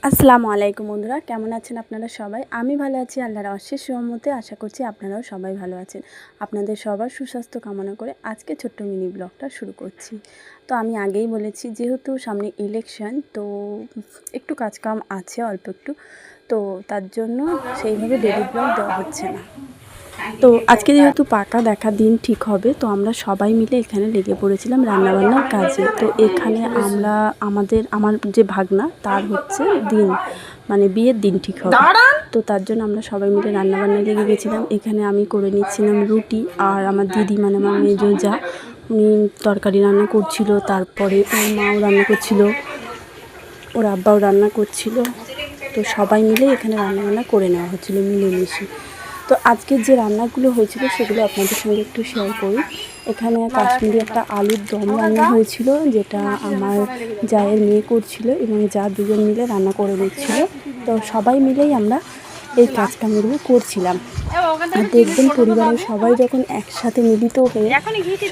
আসসালামু আলাইকুম বন্ধুরা, কেমন আছেন আপনারা সবাই? আমি ভালো আছি, আল্লাহর অশেষ রহমতে। আশা করছি আপনারাও সবাই ভালো আছেন। আপনাদের সবার সুস্বাস্থ্য কামনা করে আজকে ছোট্ট মিনি ব্লগটা শুরু করছি। তো আমি আগেই বলেছি, যেহেতু সামনে ইলেকশন, তো একটু কাজকাম আছে অল্প একটু, তো তার জন্য সেইভাবে ডেলি ব্লগ দেওয়া হচ্ছে না। তো আজকে যেহেতু পাকা দেখা দিন ঠিক হবে, তো আমরা সবাই মিলে এখানে লেগে পড়েছিলাম রান্নাবান্নার কাজে। তো এখানে আমার যে ভাগনা, তার হচ্ছে দিন, মানে বিয়ের দিন ঠিক হবে। তো তার জন্য আমরা সবাই মিলে রান্নাবান্নায় লেগে গেছিলাম। এখানে আমি করে নিচ্ছিলাম রুটি, আর আমার দিদি মানে আমার মেজো যা, উনি তরকারি রান্না করছিল, তারপরে ওর মাও রান্না করছিল, ওর আব্বাও রান্না করছিল। তো সবাই মিলে এখানে রান্নাবান্না করে নেওয়া হচ্ছিলো মিলেমিশে। তো আজকের যে রান্নাগুলো হয়েছিল সেগুলো আপনাদের সঙ্গে একটু শেয়ার করি। এখানে কাশ্মীরি একটা আলুর দম রান্না হয়েছিল, যেটা আমার জায়ের মেয়ে করছিল এবং যা দুজন মিলে রান্না করে নিচ্ছিল। তো সবাই মিলেই আমরা এই কাজকামগুলো করছিলাম। আর দেখবেন, পরিবারের সবাই যখন একসাথে মিলিত হয়ে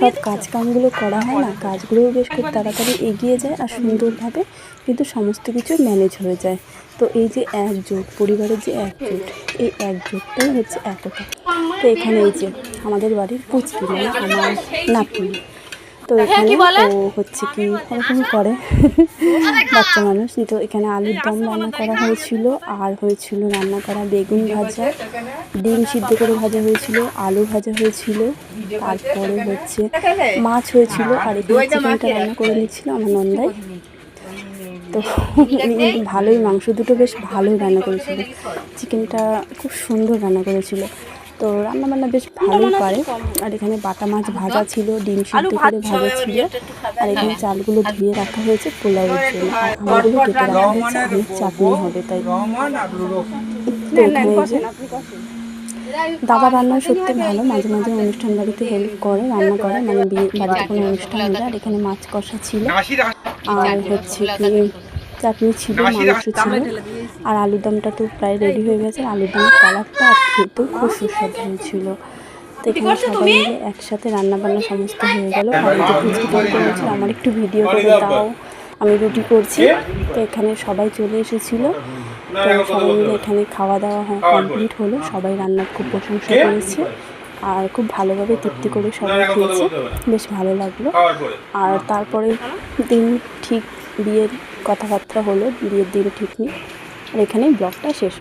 সব কাজকামগুলো করা হয় না, কাজগুলোও বেশ খুব তাড়াতাড়ি এগিয়ে যায় আর সুন্দরভাবে কিন্তু সমস্ত কিছু ম্যানেজ হয়ে যায়। তো এই যে একজোট, পরিবারের যে একজোট, এই একজোটটাই হচ্ছে একতা। তো এখানে এই যে আমাদের বাড়ির পুচকি, মানে আমার নাতনি, তো এখানে ও হচ্ছে কি ওরকম করে বাচ্চা মানুষ। তো এখানে আলুর দম রান্না করা হয়েছিল, আর হয়েছিল রান্না করা বেগুন ভাজা, ডিম সিদ্ধ করে ভাজা হয়েছিল, আলু ভাজা হয়েছিল, তারপরে হচ্ছে মাছ হয়েছিল, আর এখানে চিকেনটা রান্না করে নিচ্ছিল আমার নন্দাই। তো উনি কিন্তু ভালোই, মাংস দুটো বেশ ভালোই রান্না করেছিল, চিকেনটা খুব সুন্দর রান্না করেছিল। তো রান্নাবান্না বেশ ভালোই পারে। আর এখানে বাটা মাছ ভাজা ছিল, ডিম সিদ্ধ করে ভাজা ছিল, আর এখানে চালগুলো ধুয়ে রাখা হয়েছে পোলাওয়ের জন্য, আর আমগুলো কেটে রাখা হয়েছে, অনেক চাটনি হবে তাই। তো এখানে যে দাদা রান্না সত্যি ভালো, মাঝে মাঝে অনুষ্ঠান বাড়িতে হেল্প করে, রান্না করে, মানে বিয়ে বাড়িতে কোনো অনুষ্ঠান হলে। আর এখানে মাছ কষা ছিল, আর হচ্ছে কি চাটনি ছিল, মাংস ছিল, আর আলুর দমটা তো প্রায় রেডি হয়ে গেছে। আলুর দমের কালারটা আর খেতেও খুব সুস্বাদু হয়েছিল। তো এখানে সবাই মিলে একসাথে রান্নাবান্না সমস্ত হয়ে গেল। আর এই যে পুচকিটা বলেছিল আমার একটু ভিডিও করে দাও, আমি রুটি করছি। তো এখানে সবাই চলে এসেছিলো। তো সবাই মিলে এখানে খাওয়া দাওয়া কমপ্লিট হলো। সবাই রান্নার খুব প্রশংসা করেছে, আর খুব ভালোভাবে তৃপ্তি করে সবাই খেয়েছে, বেশ ভালো লাগলো। আর তারপরে দিন ঠিক বিয়ের কথাবার্তা হলো, বিয়ের দিন ঠিক নেই। আর এখানেই ব্লগটা শেষ।